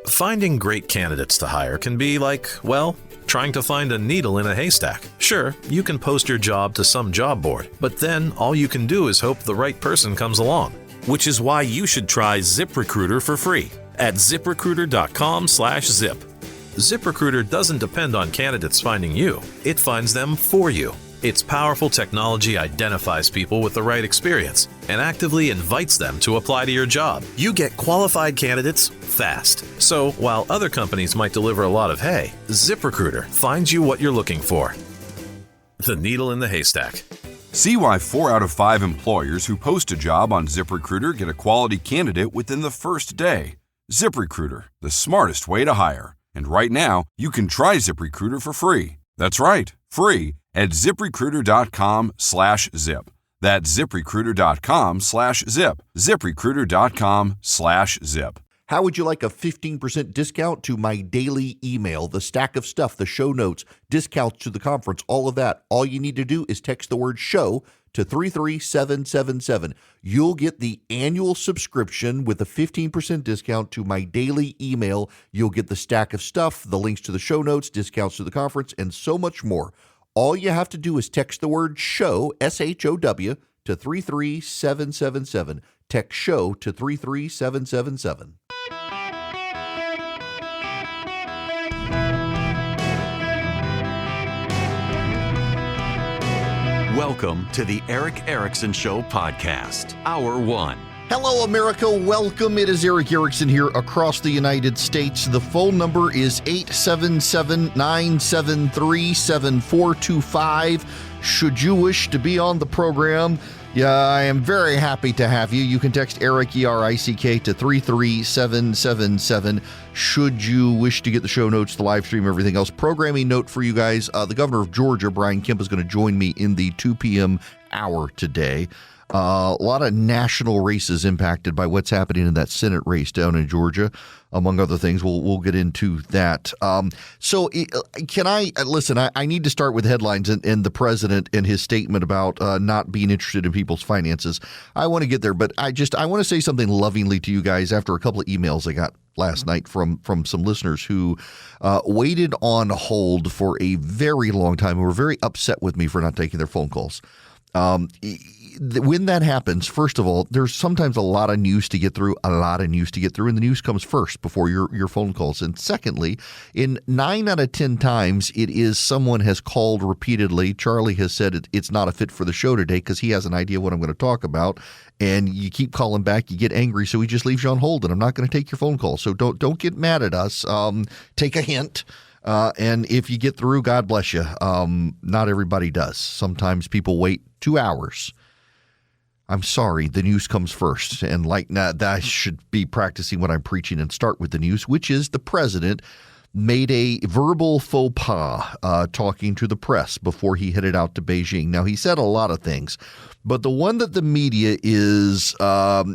Finding great candidates to hire can be like, well, trying to find a needle in a haystack. Sure, you can post your job to some job board, but then all you can do is hope the right person comes along. Which is why you should try ZipRecruiter for free at ziprecruiter.com/zip. ZipRecruiter doesn't depend on candidates finding you. It finds them for you. Its powerful technology identifies people with the right experience and actively invites them to apply to your job. You get qualified candidates fast. So while other companies might deliver a lot of hay, ZipRecruiter finds you what you're looking for. The needle in the haystack. See why 4 out of 5 employers who post a job on ZipRecruiter get a quality candidate within the first day. ZipRecruiter, the smartest way to hire. And right now, you can try ZipRecruiter for free. That's right, free at ziprecruiter.com/zip. That's ziprecruiter.com/zip. ziprecruiter.com/zip. How would you like a 15% discount to my daily email, the stack of stuff, the show notes, discounts to the conference, all of that? All you need to do is text the word show to 33777. You'll get the annual subscription with a 15% discount to my daily email. You'll get the stack of stuff, the links to the show notes, discounts to the conference, and so much more. All you have to do is text the word show, SHOW, to 33777. Text show to 33777. Welcome to the Eric Erickson Show podcast, Hour 1. Hello, America. Welcome. It is Eric Erickson here across the United States. The phone number is 877-973-7425. Should you wish to be on the program, I am very happy to have you. You can text Eric, E-R-I-C-K, to 33777. Should you wish to get the show notes, the live stream, everything else. Programming note for you guys. The governor of Georgia, Brian Kemp, is going to join me in the 2 p.m. hour today. A lot of national races impacted by what's happening in that Senate race down in Georgia, among other things. We'll get into that. So can I listen? I need to start with headlines and the president and his statement about not being interested in people's finances. I want to get there, but I want to say something lovingly to you guys after a couple of emails I got last night from some listeners who waited on hold for a very long time and were very upset with me for not taking their phone calls. When that happens, first of all, there's sometimes a lot of news to get through, and the news comes first before your phone calls. And secondly, in 9 out of 10 times, it is someone has called repeatedly. Charlie has said it's not a fit for the show today because he has an idea what I'm going to talk about. And you keep calling back, you get angry, so he just leaves you on hold, and I'm not going to take your phone call. So don't get mad at us. Take a hint. And if you get through, God bless you. Not everybody does. Sometimes people wait 2 hours. I'm sorry, the news comes first. And I should be practicing what I'm preaching and start with the news, which is the president made a verbal faux pas talking to the press before he headed out to Beijing. Now, he said a lot of things, but the one that the media is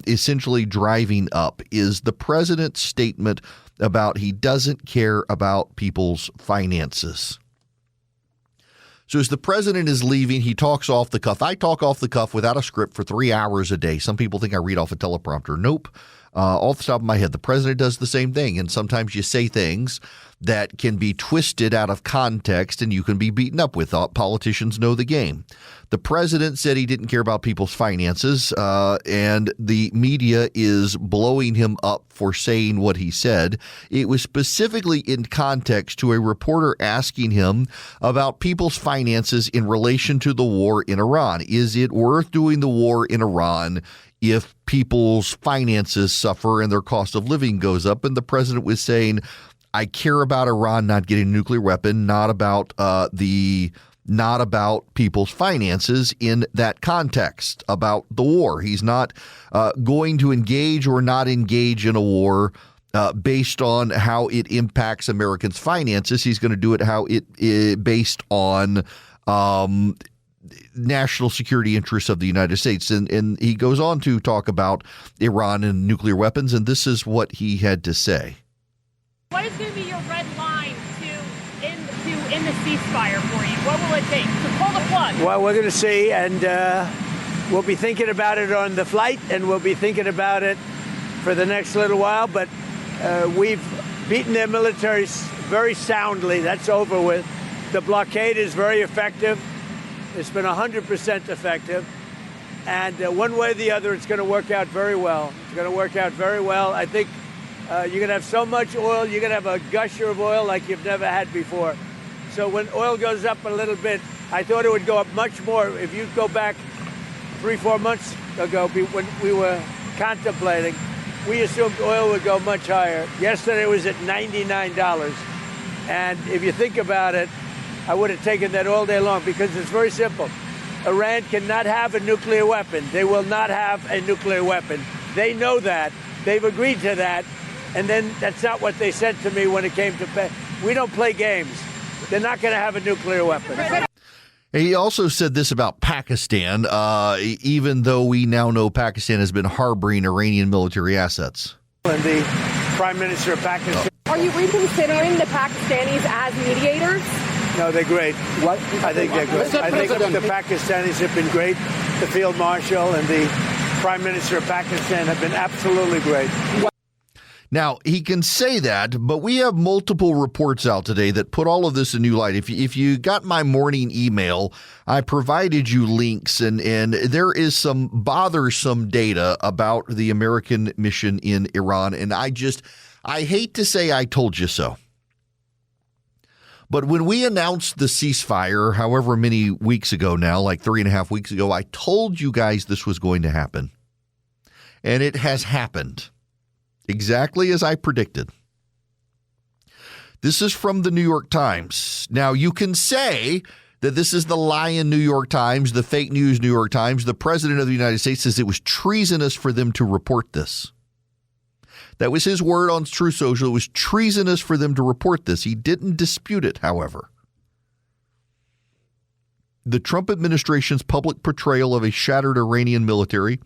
essentially driving up is the president's statement about he doesn't care about people's finances. So as the president is leaving, he talks off the cuff. I talk off the cuff without a script for 3 hours a day. Some people think I read off a teleprompter. Nope. Off the top of my head, the president does the same thing. And sometimes you say things that can be twisted out of context and you can be beaten up with. Politicians know the game. The president said he didn't care about people's finances, and the media is blowing him up for saying what he said. It was specifically in context to a reporter asking him about people's finances in relation to the war in Iran. Is it worth doing the war in Iran if people's finances suffer and their cost of living goes up? And the president was saying, I care about Iran not getting a nuclear weapon, not about people's finances in that context about the war. He's not going to engage or not engage in a war based on how it impacts Americans' finances. He's going to do it how it based on national security interests of the United States. And he goes on to talk about Iran and nuclear weapons, and this is what he had to say. What is going to be your red line to end the ceasefire for you? What will it take to pull the plug? Well, we're going to see, and we'll be thinking about it on the flight, and we'll be thinking about it for the next little while. But We've beaten their militaries very soundly. That's over with. The blockade is very effective. It's been 100% effective. And one way or the other, it's going to work out very well. It's going to work out very well. I think you're going to have so much oil, you're going to have a gusher of oil like you've never had before. So when oil goes up a little bit, I thought it would go up much more. If you go back 3-4 months ago, when we were contemplating, we assumed oil would go much higher. Yesterday it was at $99. And if you think about it, I would have taken that all day long because it's very simple. Iran cannot have a nuclear weapon. They will not have a nuclear weapon. They know that. They've agreed to that. And then that's not what they said to me when it came to pay. We don't play games. They're not going to have a nuclear weapon. He also said this about Pakistan, even though we now know Pakistan has been harboring Iranian military assets. And the Prime Minister of Pakistan. Are you reconsidering the Pakistanis as mediators? No, they're great. What? I think they're great. I think the Pakistanis have been great. The Field Marshal and the Prime Minister of Pakistan have been absolutely great. Now, he can say that, but we have multiple reports out today that put all of this in new light. If you got my morning email, I provided you links, and there is some bothersome data about the American mission in Iran, and I hate to say I told you so. But when we announced the ceasefire, however many weeks ago now, like 3.5 weeks ago, I told you guys this was going to happen. And it has happened. Exactly as I predicted. This is from the New York Times. Now, you can say that this is the lying New York Times, the fake news New York Times. The president of the United States says it was treasonous for them to report this. That was his word on Truth Social. It was treasonous for them to report this. He didn't dispute it, however. The Trump administration's public portrayal of a shattered Iranian military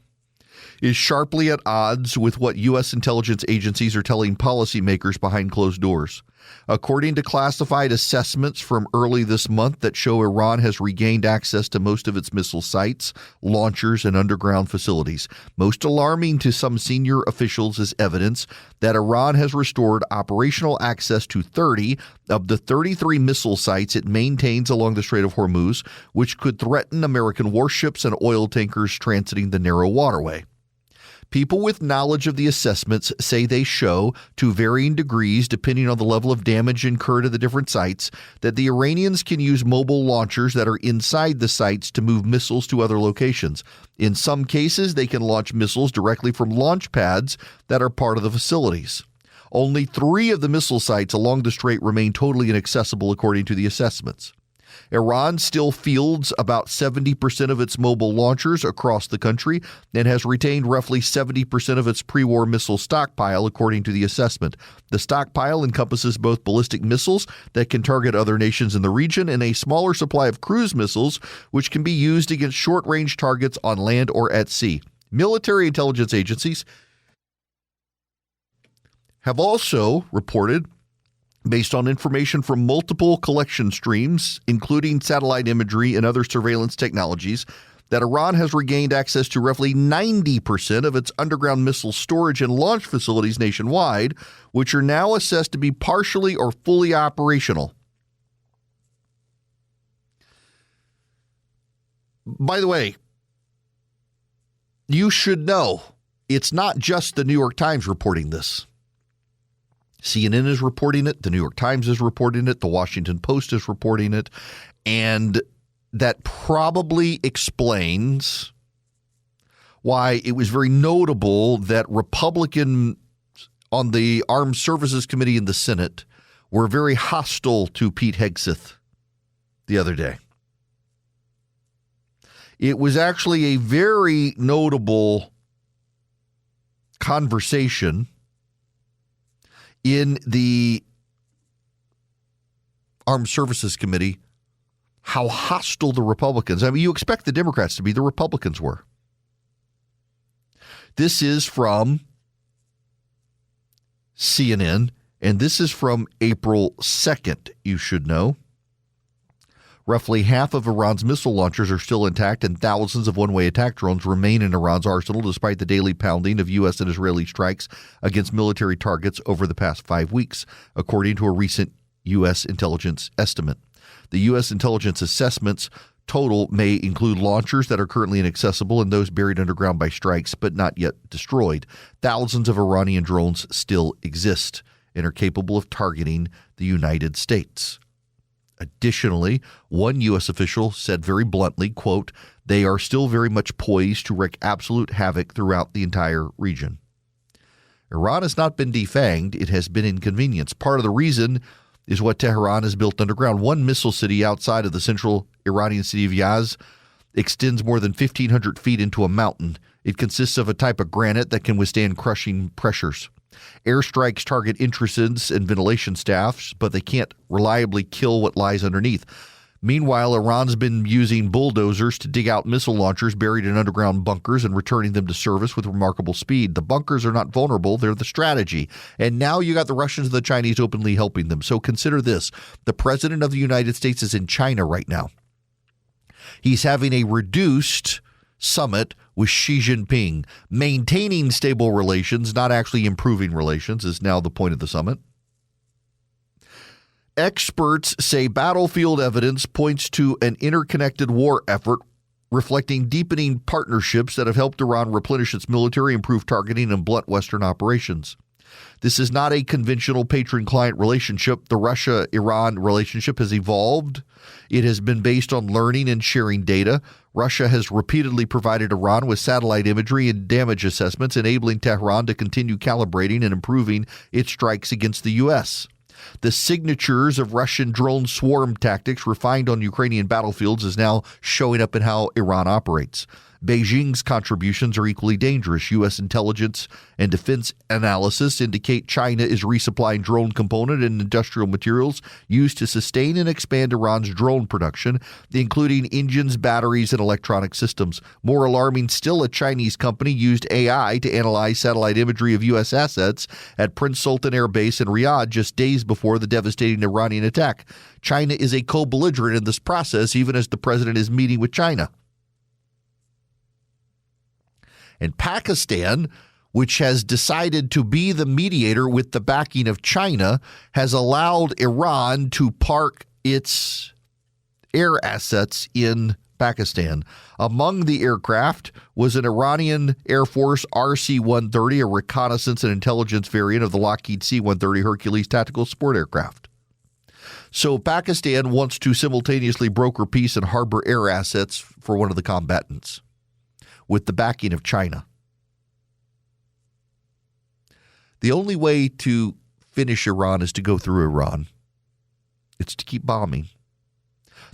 is sharply at odds with what U.S. intelligence agencies are telling policymakers behind closed doors. According to classified assessments from early this month that show Iran has regained access to most of its missile sites, launchers, and underground facilities. Most alarming to some senior officials is evidence that Iran has restored operational access to 30 of the 33 missile sites it maintains along the Strait of Hormuz, which could threaten American warships and oil tankers transiting the narrow waterway. People with knowledge of the assessments say they show, to varying degrees depending on the level of damage incurred at the different sites, that the Iranians can use mobile launchers that are inside the sites to move missiles to other locations. In some cases, they can launch missiles directly from launch pads that are part of the facilities. Only 3 of the missile sites along the strait remain totally inaccessible according to the assessments. Iran still fields about 70% of its mobile launchers across the country and has retained roughly 70% of its pre-war missile stockpile, according to the assessment. The stockpile encompasses both ballistic missiles that can target other nations in the region and a smaller supply of cruise missiles, which can be used against short-range targets on land or at sea. Military intelligence agencies have also reported, based on information from multiple collection streams, including satellite imagery and other surveillance technologies, that Iran has regained access to roughly 90% of its underground missile storage and launch facilities nationwide, which are now assessed to be partially or fully operational. By the way, you should know it's not just the New York Times reporting this. CNN is reporting it. The New York Times is reporting it. The Washington Post is reporting it. And that probably explains why it was very notable that Republicans on the Armed Services Committee in the Senate were very hostile to Pete Hegseth the other day. It was actually a very notable conversation in the Armed Services Committee, how hostile the Republicans, I mean, you expect the Democrats to be, the Republicans were. This is from CNN, and this is from April 2nd, you should know. Roughly half of Iran's missile launchers are still intact, and thousands of one-way attack drones remain in Iran's arsenal despite the daily pounding of U.S. and Israeli strikes against military targets over the past 5 weeks, according to a recent U.S. intelligence estimate. The U.S. intelligence assessments total may include launchers that are currently inaccessible and those buried underground by strikes but not yet destroyed. Thousands of Iranian drones still exist and are capable of targeting the United States. Additionally, one U.S. official said very bluntly, quote, "They are still very much poised to wreak absolute havoc throughout the entire region." Iran has not been defanged. It has been inconvenienced. Part of the reason is what Tehran has built underground. One missile city outside of the central Iranian city of Yazd extends more than 1,500 feet into a mountain. It consists of a type of granite that can withstand crushing pressures. Airstrikes target entrances and ventilation staffs, but they can't reliably kill what lies underneath. Meanwhile, Iran's been using bulldozers to dig out missile launchers buried in underground bunkers and returning them to service with remarkable speed. The bunkers are not vulnerable, they're the strategy. And now you got the Russians and the Chinese openly helping them. So consider this. The President of the United States is in China right now. He's having a reduced summit with Xi Jinping. Maintaining stable relations, not actually improving relations, is now the point of the summit. Experts say battlefield evidence points to an interconnected war effort reflecting deepening partnerships that have helped Iran replenish its military, improve targeting, and blunt Western operations. This is not a conventional patron-client relationship. The Russia-Iran relationship has evolved. It has been based on learning and sharing data. Russia has repeatedly provided Iran with satellite imagery and damage assessments, enabling Tehran to continue calibrating and improving its strikes against the U.S. The signatures of Russian drone swarm tactics refined on Ukrainian battlefields is now showing up in how Iran operates. Beijing's contributions are equally dangerous. U.S. intelligence and defense analysis indicate China is resupplying drone component and industrial materials used to sustain and expand Iran's drone production, including engines, batteries, and electronic systems. More alarming still, a Chinese company used AI to analyze satellite imagery of U.S. assets at Prince Sultan Air Base in Riyadh just days before the devastating Iranian attack. China is a co-belligerent in this process, even as the president is meeting with China. And Pakistan, which has decided to be the mediator with the backing of China, has allowed Iran to park its air assets in Pakistan. Among the aircraft was an Iranian Air Force RC-130, a reconnaissance and intelligence variant of the Lockheed C-130 Hercules tactical support aircraft. So Pakistan wants to simultaneously broker peace and harbor air assets for one of the combatants, with the backing of China. The only way to finish Iran is to go through Iran. It's to keep bombing.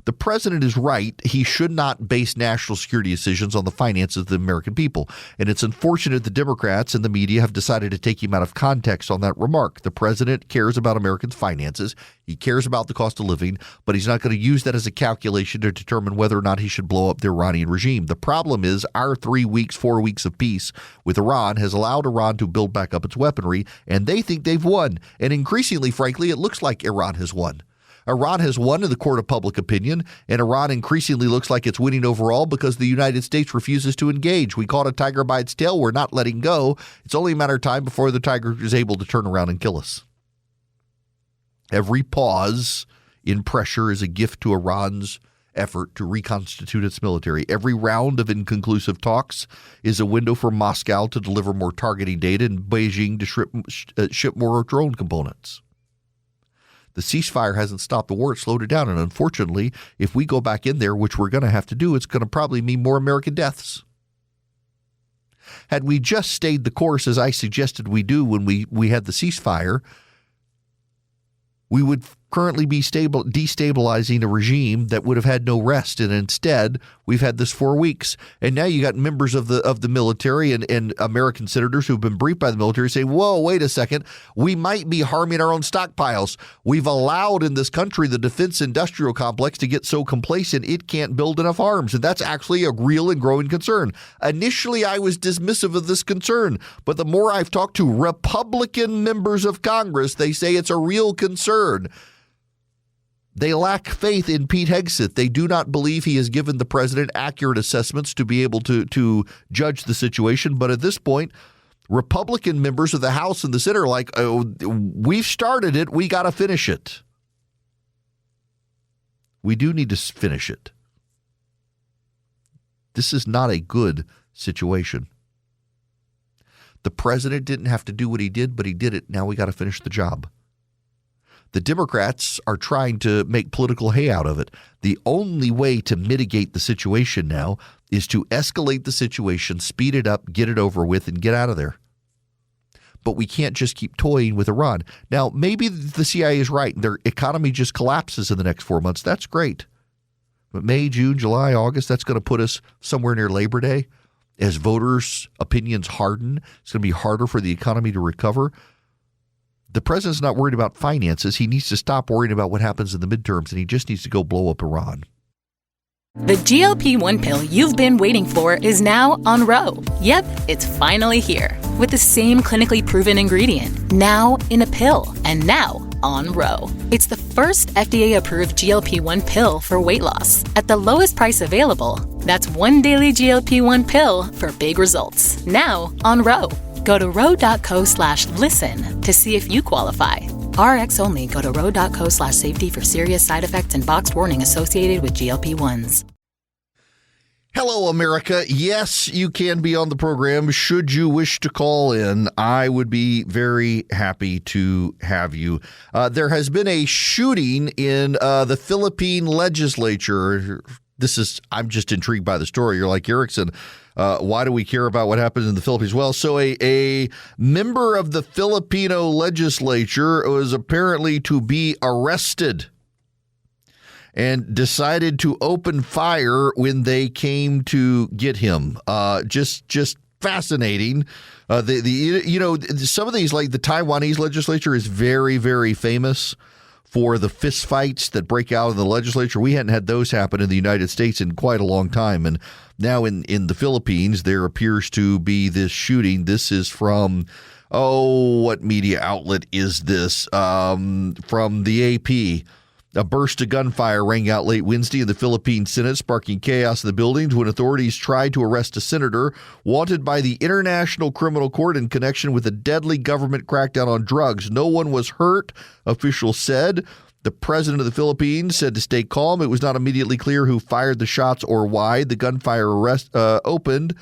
The president is right. He should not base national security decisions on the finances of the American people. And it's unfortunate the Democrats and the media have decided to take him out of context on that remark. The president cares about Americans' finances. He cares about the cost of living, but he's not going to use that as a calculation to determine whether or not he should blow up the Iranian regime. The problem is our 4 weeks of peace with Iran has allowed Iran to build back up its weaponry, and they think they've won. And increasingly, frankly, it looks like Iran has won. Iran has won in the court of public opinion, and Iran increasingly looks like it's winning overall because the United States refuses to engage. We caught a tiger by its tail. We're not letting go. It's only a matter of time before the tiger is able to turn around and kill us. Every pause in pressure is a gift to Iran's effort to reconstitute its military. Every round of inconclusive talks is a window for Moscow to deliver more targeting data and Beijing to ship more drone components. The ceasefire hasn't stopped the war. It slowed it down. And unfortunately, if we go back in there, which we're going to have to do, it's going to probably mean more American deaths. Had we just stayed the course, as I suggested we do when we had the ceasefire, we would currently be destabilizing a regime that would have had no rest. And instead, we've had this 4 weeks. And now you got members of the military and American senators who've been briefed by the military say, whoa, wait a second. We might be harming our own stockpiles. We've allowed in this country the defense industrial complex to get so complacent it can't build enough arms. And that's actually a real and growing concern. Initially, I was dismissive of this concern. But the more I've talked to Republican members of Congress, they say it's a real concern. They lack faith in Pete Hegseth. They do not believe he has given the president accurate assessments to be able to judge the situation. But at this point, Republican members of the House and the Senate are like, oh, we've started it. We got to finish it. We do need to finish it. This is not a good situation. The president didn't have to do what he did, but he did it. Now we got to finish the job. The Democrats are trying to make political hay out of it. The only way to mitigate the situation now is to escalate the situation, speed it up, get it over with, and get out of there. But we can't just keep toying with Iran. Now, maybe the CIA is right. Their economy just collapses in the next 4 months. That's great. But May, June, July, August, that's going to put us somewhere near Labor Day. As voters' opinions harden, it's going to be harder for the economy to recover. The president's not worried about finances. He needs to stop worrying about what happens in the midterms, and he just needs to go blow up Iran. The GLP-1 pill you've been waiting for is now on Ro. Yep, it's finally here. With the same clinically proven ingredient, now in a pill, and now on Ro. It's the first FDA-approved GLP-1 pill for weight loss at the lowest price available. That's one daily GLP-1 pill for big results. Now on Ro. Go to ro.co/listen to see if you qualify. RX only. Go to ro.co/safety for serious side effects and boxed warning associated with GLP-1s. Hello, America. Yes, you can be on the program. Should you wish to call in, I would be very happy to have you. There has been a shooting in the Philippine legislature. I'm just intrigued by the story. You're like, Erickson, why do we care about what happens in the Philippines? Well, so a member of the Filipino legislature was apparently to be arrested and decided to open fire when they came to get him. Just fascinating. Some of these, like the Taiwanese legislature, is very, very famous for the fistfights that break out in the legislature. We hadn't had those happen in the United States in quite a long time. And now in the Philippines, there appears to be this shooting. This is from, what media outlet is this? From the AP. A burst of gunfire rang out late Wednesday in the Philippine Senate, sparking chaos in the buildings when authorities tried to arrest a senator wanted by the International Criminal Court in connection with a deadly government crackdown on drugs. No one was hurt, officials said. The president of the Philippines said to stay calm. It was not immediately clear who fired the shots or why. The gunfire opened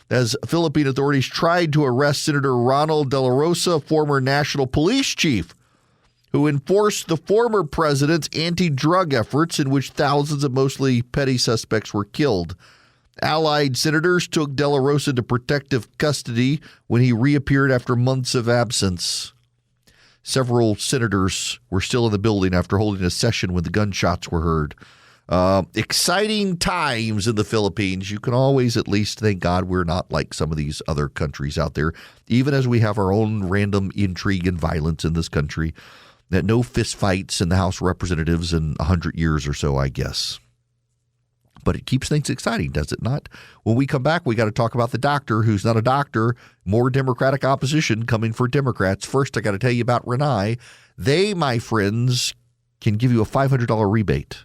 as Philippine authorities tried to arrest Senator Ronald De La Rosa, former national police chief, who enforced the former president's anti-drug efforts in which thousands of mostly petty suspects were killed. Allied senators took De La Rosa to protective custody when he reappeared after months of absence. Several senators were still in the building after holding a session when the gunshots were heard. Exciting times in the Philippines. You can always at least thank God we're not like some of these other countries out there, even as we have our own random intrigue and violence in this country. That no fist fights in the House of Representatives in 100 years or so, I guess. But it keeps things exciting, does it not? When we come back, we got to talk about the doctor who's not a doctor. More Democratic opposition coming for Democrats. First, I got to tell you about Renai. They, my friends, can give you a $500 rebate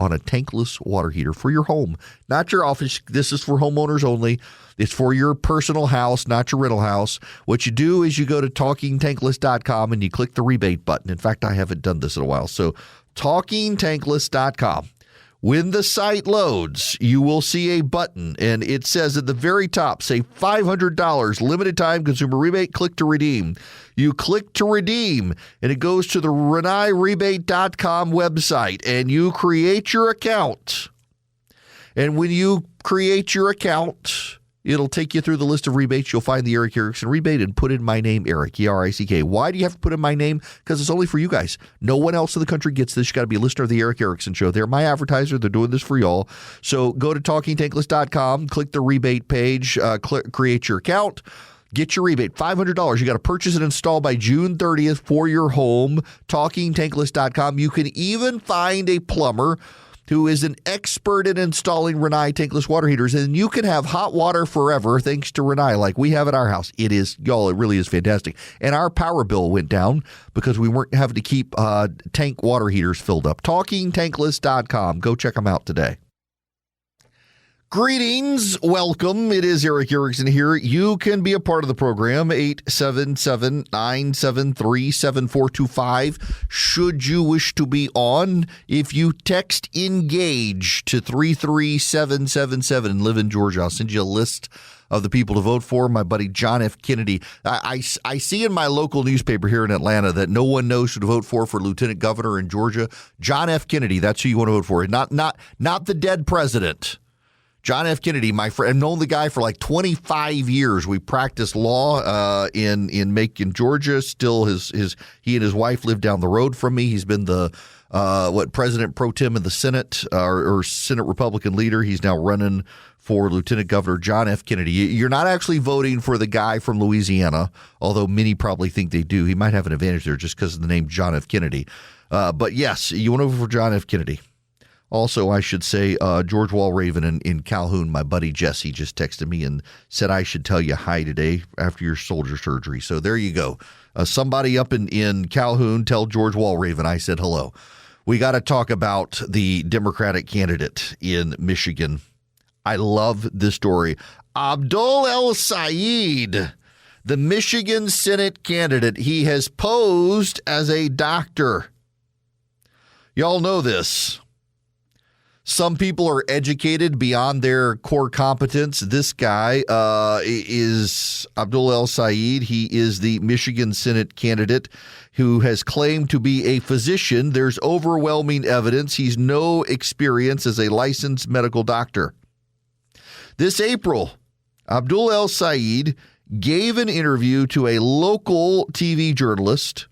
on a tankless water heater for your home, not your office. This is for homeowners only. It's for your personal house, not your rental house. What you do is you go to talkingtankless.com and you click the rebate button. In fact, I haven't done this in a while. So talkingtankless.com. When the site loads, you will see a button, and it says at the very top, say $500, limited time consumer rebate, click to redeem. You click to redeem, and it goes to the RenaiRebate.com website, and you create your account. And when you create your account, it'll take you through the list of rebates. You'll find the Eric Erickson rebate and put in my name, Eric, E-R-I-C-K. Why do you have to put in my name? Because it's only for you guys. No one else in the country gets this. You got to be a listener of the Eric Erickson Show. They're my advertiser. They're doing this for y'all. So go to TalkingTankless.com, click the rebate page, create your account. Get your rebate, $500. You got to purchase and install by June 30th for your home, TalkingTankless.com. You can even find a plumber who is an expert in installing Rinnai tankless water heaters. And you can have hot water forever thanks to Rinnai, like we have at our house. It really is fantastic. And our power bill went down because we weren't having to keep tank water heaters filled up. TalkingTankless.com. Go check them out today. Greetings. Welcome. It is Eric Erickson here. You can be a part of the program, 877-973-7425. Should you wish to be on, if you text ENGAGE to 33777 and live in Georgia, I'll send you a list of the people to vote for. My buddy John F. Kennedy. I see in my local newspaper here in Atlanta that no one knows who to vote for lieutenant governor in Georgia. John F. Kennedy, that's who you want to vote for. Not the dead president. John F. Kennedy, my friend, I've known the guy for like 25 years. We practiced law in Macon, Georgia. Still, he and his wife live down the road from me. He's been the president pro tem in the Senate or Senate Republican leader. He's now running for Lieutenant Governor John F. Kennedy. You're not actually voting for the guy from Louisiana, although many probably think they do. He might have an advantage there just because of the name John F. Kennedy. But yes, you want to vote for John F. Kennedy. Also, I should say, George Walraven in Calhoun, my buddy Jesse just texted me and said I should tell you hi today after your shoulder surgery. So there you go. Somebody up in Calhoun, tell George Walraven I said hello. We got to talk about the Democratic candidate in Michigan. I love this story. Abdul El-Sayed, the Michigan Senate candidate, he has posed as a doctor. Y'all know this. Some people are educated beyond their core competence. This guy is Abdul El-Sayed. He is the Michigan Senate candidate who has claimed to be a physician. There's overwhelming evidence he's no experience as a licensed medical doctor. This April, Abdul El-Sayed gave an interview to a local TV journalist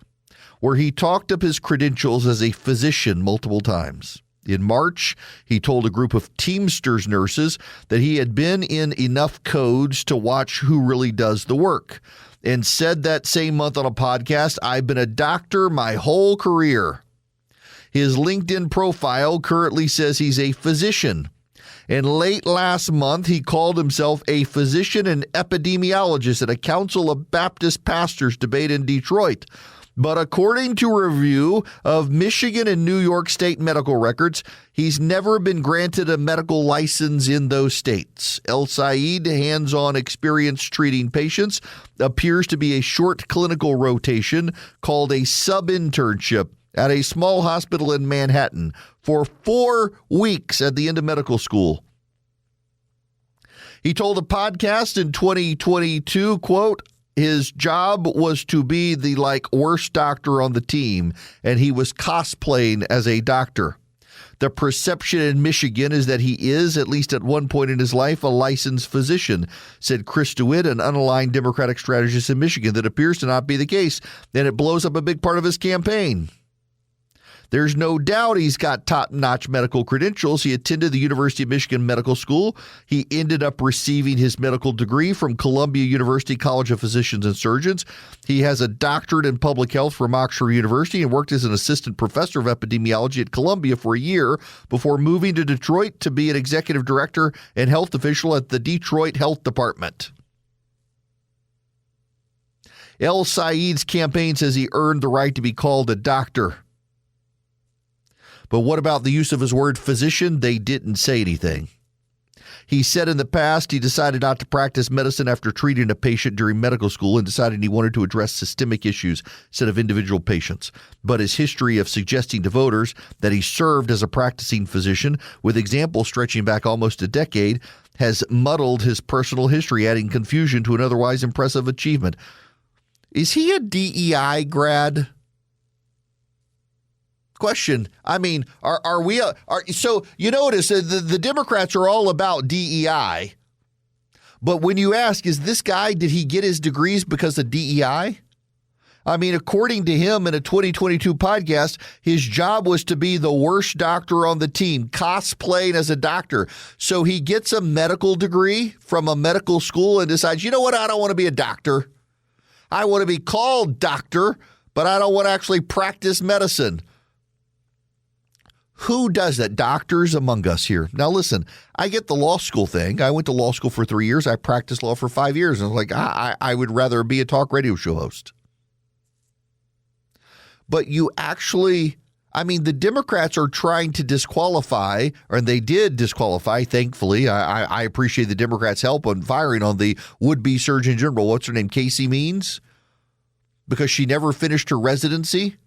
where he talked up his credentials as a physician multiple times. In March, he told a group of Teamsters nurses that he had been in enough codes to watch who really does the work, and said that same month on a podcast, "I've been a doctor my whole career." His LinkedIn profile currently says he's a physician. And late last month, he called himself a physician and epidemiologist at a Council of Baptist Pastors debate in Detroit. But according to a review of Michigan and New York state medical records, he's never been granted a medical license in those states. El-Sayed, hands-on experience treating patients, appears to be a short clinical rotation called a sub-internship at a small hospital in Manhattan for 4 weeks at the end of medical school. He told a podcast in 2022, quote, his job was to be the worst doctor on the team, and he was cosplaying as a doctor. The perception in Michigan is that he is, at least at one point in his life, a licensed physician, said Chris DeWitt, an unaligned Democratic strategist in Michigan. That appears to not be the case, and it blows up a big part of his campaign. There's no doubt he's got top-notch medical credentials. He attended the University of Michigan Medical School. He ended up receiving his medical degree from Columbia University College of Physicians and Surgeons. He has a doctorate in public health from Oxford University and worked as an assistant professor of epidemiology at Columbia for a year before moving to Detroit to be an executive director and health official at the Detroit Health Department. El-Sayed's campaign says he earned the right to be called a doctor. But what about the use of his word physician? They didn't say anything. He said in the past he decided not to practice medicine after treating a patient during medical school and decided he wanted to address systemic issues instead of individual patients. But his history of suggesting to voters that he served as a practicing physician, with examples stretching back almost a decade, has muddled his personal history, adding confusion to an otherwise impressive achievement. Is he a DEI grad? Question. I mean, are we? So you notice the Democrats are all about DEI, but when you ask, is this guy, did he get his degrees because of DEI? I mean, according to him in a 2022 podcast, his job was to be the worst doctor on the team, cosplaying as a doctor. So he gets a medical degree from a medical school and decides, you know what? I don't want to be a doctor. I want to be called doctor, but I don't want to actually practice medicine. Who does that? Doctors among us here. Now, listen, I get the law school thing. I went to law school for 3 years. I practiced law for 5 years. And I was like, I would rather be a talk radio show host. But you actually, I mean, the Democrats are trying to disqualify, or they did disqualify, thankfully. I appreciate the Democrats' help on firing on the would-be Surgeon General. What's her name? Casey Means? Because she never finished her residency.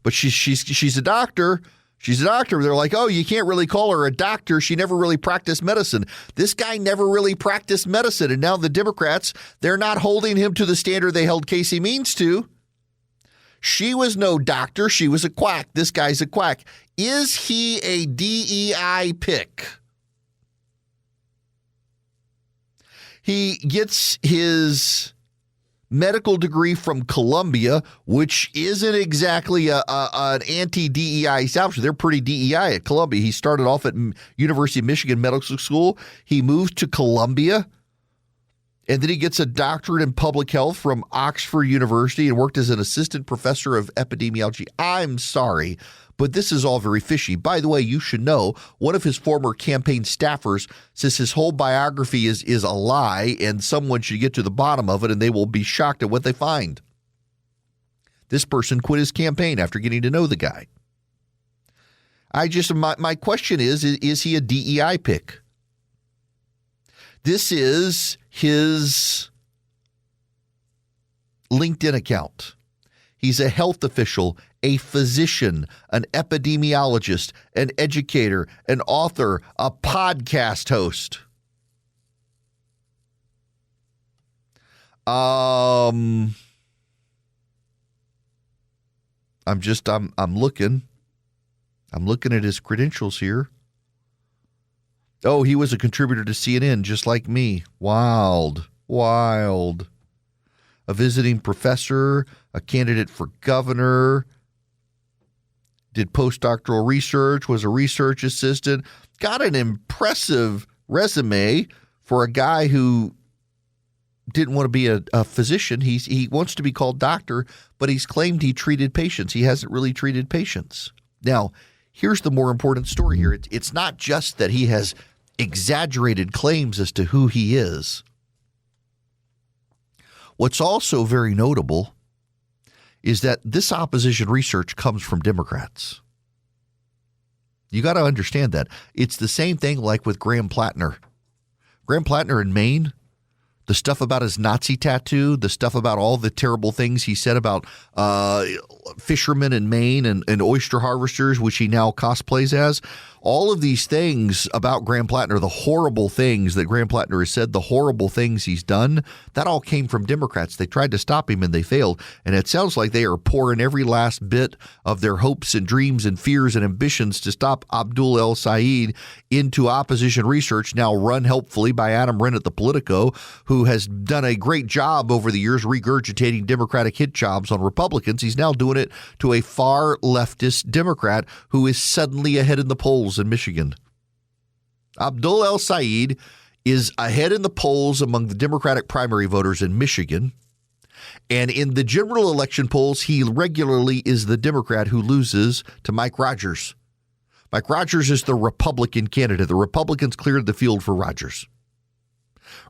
But she's a doctor. She's a doctor. They're like, oh, you can't really call her a doctor. She never really practiced medicine. This guy never really practiced medicine. And now the Democrats, they're not holding him to the standard they held Casey Means to. She was no doctor. She was a quack. This guy's a quack. Is he a DEI pick? He gets his medical degree from Columbia, which isn't exactly an anti-DEI establishment. They're pretty DEI at Columbia. He started off at University of Michigan Medical School. He moved to Columbia, and then he gets a doctorate in public health from Oxford University and worked as an assistant professor of epidemiology. I'm sorry, but this is all very fishy. By the way, you should know one of his former campaign staffers says his whole biography is a lie and someone should get to the bottom of it and they will be shocked at what they find. This person quit his campaign after getting to know the guy. My question is he a DEI pick? This is his LinkedIn account. He's a health official, a physician, an epidemiologist, an educator, an author, a podcast host. I'm looking at his credentials here. Oh, he was a contributor to CNN just like me. Wild. A visiting professor, a candidate for governor, did postdoctoral research, was a research assistant, got an impressive resume for a guy who didn't want to be a physician. He wants to be called doctor, but he's claimed he treated patients. He hasn't really treated patients. Now, here's the more important story here. It's not just that he has exaggerated claims as to who he is. What's also very notable is that this opposition research comes from Democrats. You got to understand that. It's the same thing like with Graham Plattner. Graham Plattner in Maine, the stuff about his Nazi tattoo, the stuff about all the terrible things he said about fishermen in Maine and oyster harvesters, which he now cosplays as. All of these things about Graham Plattner, the horrible things that Graham Plattner has said, the horrible things he's done, that all came from Democrats. They tried to stop him and they failed. And it sounds like they are pouring every last bit of their hopes and dreams and fears and ambitions to stop Abdul El Sayed into opposition research, now run helpfully by Adam Wren at the Politico, who has done a great job over the years regurgitating Democratic hit jobs on Republicans. He's now doing it to a far leftist Democrat who is suddenly ahead in the polls in Michigan. Abdul El Sayed is ahead in the polls among the Democratic primary voters in Michigan. And in the general election polls, he regularly is the Democrat who loses to Mike Rogers. Mike Rogers is the Republican candidate. The Republicans cleared the field for Rogers.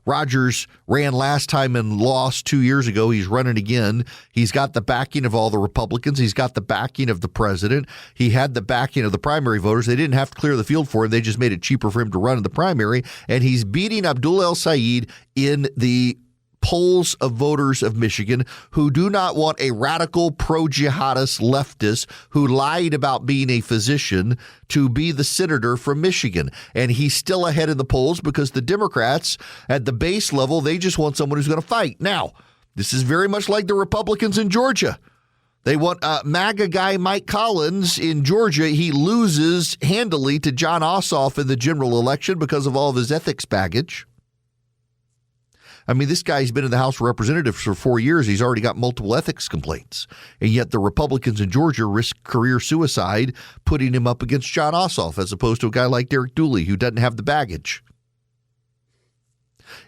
Rogers ran last time and lost 2 years ago. He's running again. He's got the backing of all the Republicans. He's got the backing of the president. He had the backing of the primary voters. They didn't have to clear the field for him. They just made it cheaper for him to run in the primary. And he's beating Abdul El Sayed in the polls of voters of Michigan who do not want a radical pro-jihadist leftist who lied about being a physician to be the senator from Michigan. And he's still ahead in the polls because the Democrats at the base level, they just want someone who's going to fight. Now, this is very much like the Republicans in Georgia. They want MAGA guy Mike Collins in Georgia. He loses handily to John Ossoff in the general election because of all of his ethics baggage. I mean, this guy's been in the House of Representatives for 4 years. He's already got multiple ethics complaints. And yet the Republicans in Georgia risk career suicide putting him up against John Ossoff as opposed to a guy like Derek Dooley who doesn't have the baggage.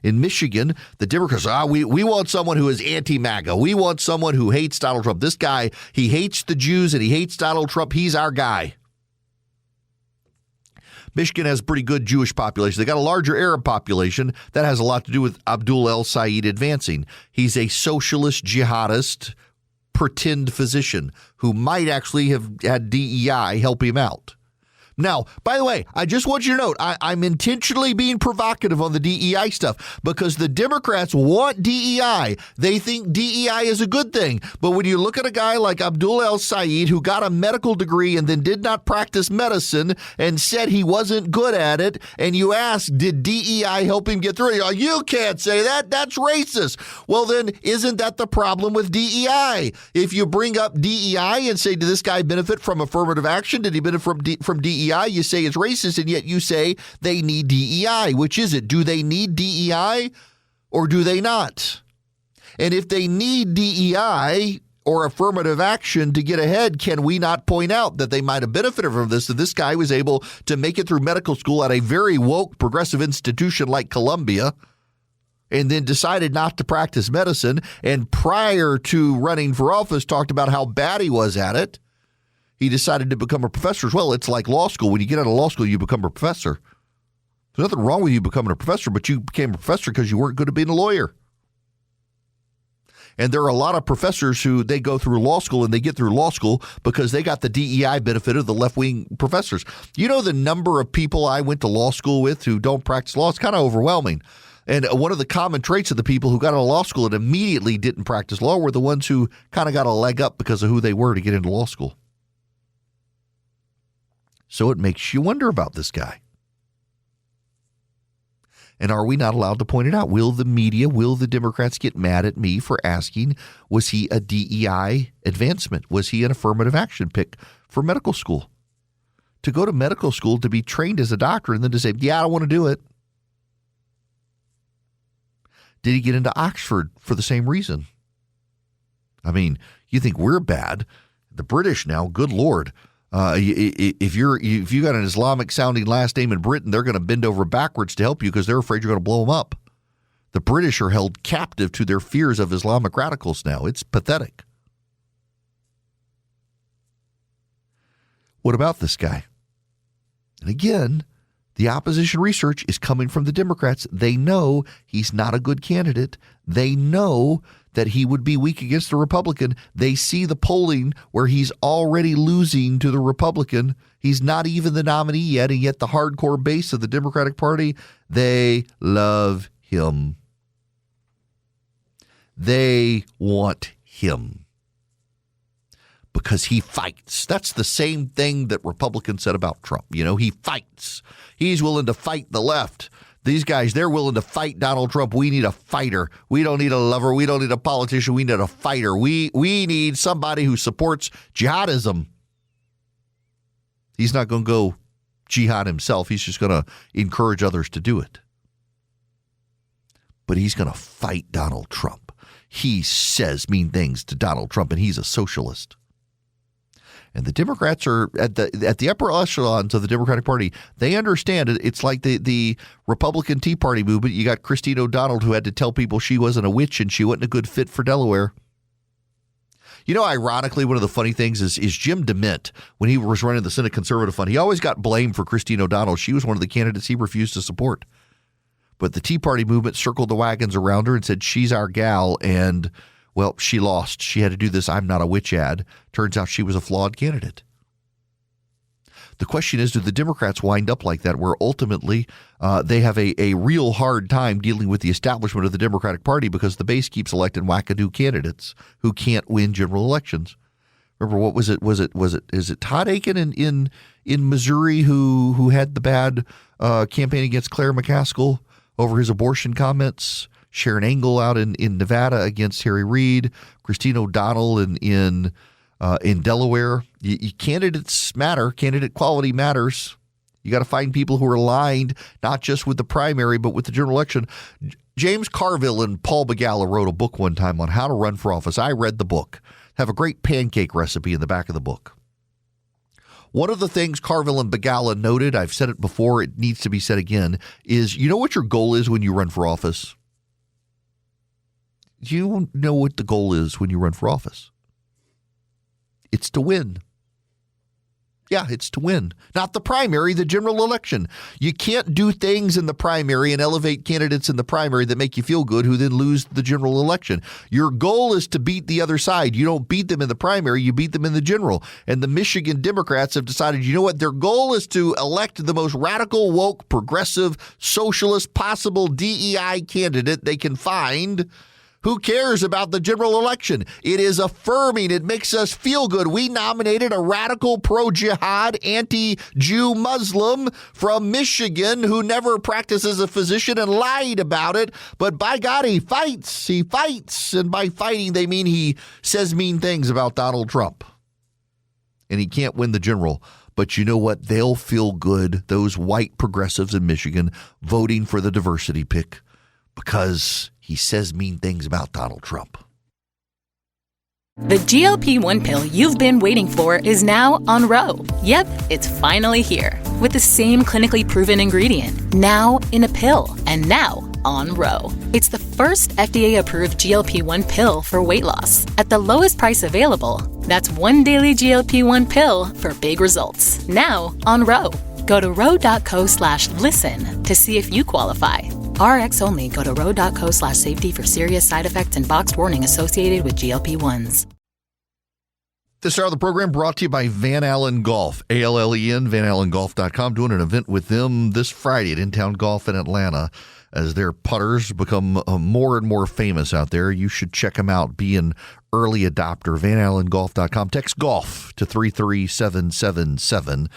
In Michigan, the Democrats, we want someone who is anti-MAGA. We want someone who hates Donald Trump. This guy, he hates the Jews and he hates Donald Trump. He's our guy. Michigan has a pretty good Jewish population. They got a larger Arab population. That has a lot to do with Abdul El-Sayed advancing. He's a socialist jihadist pretend physician who might actually have had DEI help him out. Now, by the way, I just want you to note, I'm intentionally being provocative on the DEI stuff because the Democrats want DEI. They think DEI is a good thing. But when you look at a guy like Abdul El-Sayed, who got a medical degree and then did not practice medicine and said he wasn't good at it, and you ask, did DEI help him get through it? You can't say that. That's racist. Well, then, isn't that the problem with DEI? If you bring up DEI and say, did this guy benefit from affirmative action? Did he benefit from DEI? You say it's racist, and yet you say they need DEI. Which is it? Do they need DEI or do they not? And if they need DEI or affirmative action to get ahead, can we not point out that they might have benefited from this, that this guy was able to make it through medical school at a very woke progressive institution like Columbia and then decided not to practice medicine, and prior to running for office talked about how bad he was at it? He decided to become a professor as well. It's like law school. When you get out of law school, you become a professor. There's nothing wrong with you becoming a professor, but you became a professor because you weren't good at being a lawyer. And there are a lot of professors who they go through law school and they get through law school because they got the DEI benefit of the left-wing professors. You know the number of people I went to law school with who don't practice law? It's kind of overwhelming. And one of the common traits of the people who got out of law school and immediately didn't practice law were the ones who kind of got a leg up because of who they were to get into law school. So it makes you wonder about this guy. And are we not allowed to point it out? Will the media, will the Democrats get mad at me for asking, was he a DEI advancement? Was he an affirmative action pick for medical school? To go to medical school to be trained as a doctor and then to say, yeah, I don't want to do it. Did he get into Oxford for the same reason? I mean, you think we're bad. The British now, good Lord. If you got an Islamic sounding last name in Britain, they're going to bend over backwards to help you because they're afraid you're going to blow them up. The British are held captive to their fears of Islamic radicals now. It's pathetic. What about this guy? And again, the opposition research is coming from the Democrats. They know he's not a good candidate. They know that he would be weak against the Republican. They see the polling where he's already losing to the Republican. He's not even the nominee yet, and yet the hardcore base of the Democratic Party, they love him. They want him because he fights. That's the same thing that Republicans said about Trump. You know, he fights. He's willing to fight the left. These guys, they're willing to fight Donald Trump. We need a fighter. We don't need a lover. We don't need a politician. We need a fighter. We need somebody who supports jihadism. He's not going to go jihad himself. He's just going to encourage others to do it. But he's going to fight Donald Trump. He says mean things to Donald Trump, and he's a socialist. And the Democrats are at the upper echelons of the Democratic Party. They understand it. It's like the Republican Tea Party movement. You got Christine O'Donnell, who had to tell people she wasn't a witch and she wasn't a good fit for Delaware. You know, ironically, one of the funny things is Jim DeMint, when he was running the Senate Conservative Fund, he always got blamed for Christine O'Donnell. She was one of the candidates he refused to support. But the Tea Party movement circled the wagons around her and said, she's our gal, and well, she lost. She had to do this I'm not a witch ad. Turns out she was a flawed candidate. The question is, do the Democrats wind up like that, where ultimately they have a real hard time dealing with the establishment of the Democratic Party because the base keeps electing wackadoo candidates who can't win general elections? Remember, what was it? Is it Todd Aiken in Missouri who had the bad campaign against Claire McCaskill over his abortion comments? Sharon Engel out in Nevada against Harry Reid, Christine O'Donnell in Delaware. Candidates matter. Candidate quality matters. You got to find people who are aligned not just with the primary but with the general election. James Carville and Paul Begala wrote a book one time on how to run for office. I read the book. Have a great pancake recipe in the back of the book. One of the things Carville and Begala noted, I've said it before, it needs to be said again, is you know what your goal is when you run for office? You know what the goal is when you run for office. It's to win. Yeah, it's to win. Not the primary, the general election. You can't do things in the primary and elevate candidates in the primary that make you feel good who then lose the general election. Your goal is to beat the other side. You don't beat them in the primary, you beat them in the general. And the Michigan Democrats have decided, you know what? Their goal is to elect the most radical, woke, progressive, socialist possible DEI candidate they can find. Who cares about the general election? It is affirming. It makes us feel good. We nominated a radical pro-jihad, anti-Jew Muslim from Michigan who never practiced as a physician and lied about it. But by God, he fights. He fights. And by fighting, they mean he says mean things about Donald Trump. And he can't win the general. But you know what? They'll feel good, those white progressives in Michigan, voting for the diversity pick because he says mean things about Donald Trump. The GLP-1 pill you've been waiting for is now on Ro. Yep, it's finally here. With the same clinically proven ingredient. Now in a pill. And now on Ro. It's the first FDA-approved GLP-1 pill for weight loss. At the lowest price available. That's one daily GLP-1 pill for big results. Now on Ro. Go to ro.co/listen to see if you qualify. RX only. Go to ro.co/safety for serious side effects and boxed warning associated with GLP-1s. This hour of the program brought to you by Van Allen Golf, ALLEN, vanallengolf.com, doing an event with them this Friday at In-Town Golf in Atlanta. As their putters become more and more famous out there, you should check them out. Be an early adopter. vanallengolf.com. Text golf to 33777,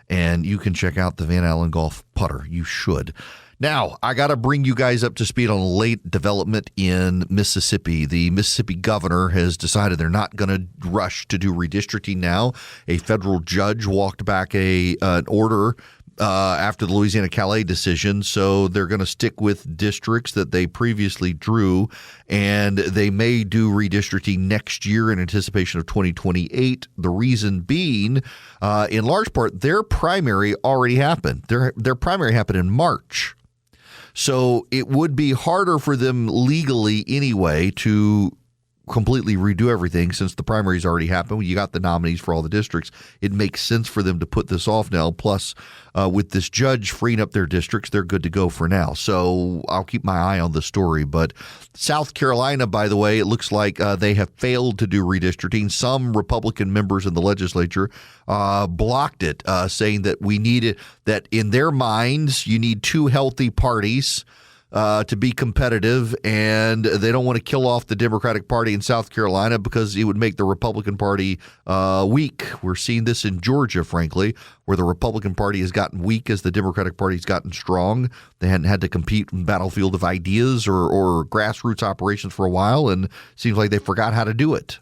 and you can check out the Van Allen Golf putter. You should. Now, I got to bring you guys up to speed on a late development in Mississippi. The Mississippi governor has decided they're not going to rush to do redistricting now. A federal judge walked back an order after the Louisiana Calais decision, so they're going to stick with districts that they previously drew, and they may do redistricting next year in anticipation of 2028. The reason being, in large part, their primary already happened. Their primary happened in March. So it would be harder for them legally anyway to completely redo everything since the primaries already happened. When you got the nominees for all the districts, it makes sense for them to put this off now. Plus, with this judge freeing up their districts, they're good to go for now. So I'll keep my eye on the story. But South Carolina, by the way, it looks like they have failed to do redistricting. Some Republican members in the legislature blocked it, saying that we need it, that in their minds, you need two healthy parties to be competitive, and they don't want to kill off the Democratic Party in South Carolina because it would make the Republican Party weak. We're seeing this in Georgia, frankly, where the Republican Party has gotten weak as the Democratic Party has gotten strong. They hadn't had to compete in battlefield of ideas or grassroots operations for a while, and it seems like they forgot how to do it.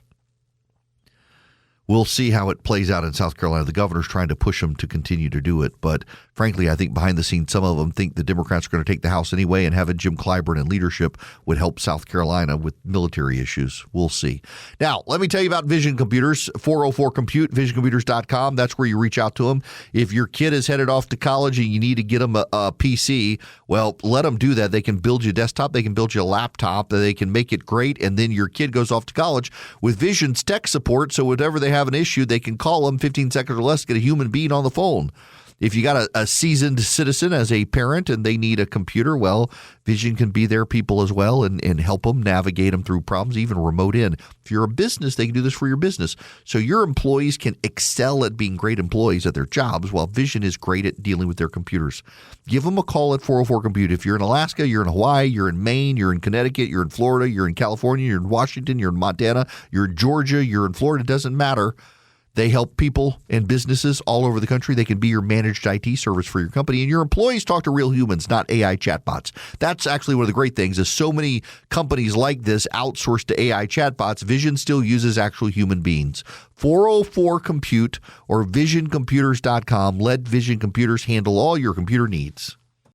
We'll see how it plays out in South Carolina. The governor's trying to push them to continue to do it. But frankly, I think behind the scenes, some of them think the Democrats are going to take the House anyway, and having Jim Clyburn in leadership would help South Carolina with military issues. We'll see. Now, let me tell you about Vision Computers, 404-COMPUTE, visioncomputers.com. That's where you reach out to them. If your kid is headed off to college and you need to get them a PC, well, let them do that. They can build you a desktop. They can build you a laptop. They can make it great, and then your kid goes off to college with Vision's tech support, so whatever they have an issue, they can call them 15 seconds or less, get a human being on the phone. If you got a seasoned citizen as a parent and they need a computer, well, Vision can be their people as well and help them navigate them through problems, even remote in. If you're a business, they can do this for your business. So your employees can excel at being great employees at their jobs while Vision is great at dealing with their computers. Give them a call at 404-COMPUTE. If you're in Alaska, you're in Hawaii, you're in Maine, you're in Connecticut, you're in Florida, you're in California, you're in Washington, you're in Montana, you're in Georgia, you're in Florida, it doesn't matter. They help people and businesses all over the country. They can be your managed IT service for your company. And your employees talk to real humans, not AI chatbots. That's actually one of the great things is so many companies like this outsource to AI chatbots. Vision still uses actual human beings. 404-COMPUTE or visioncomputers.com. Let Vision Computers handle all your computer needs.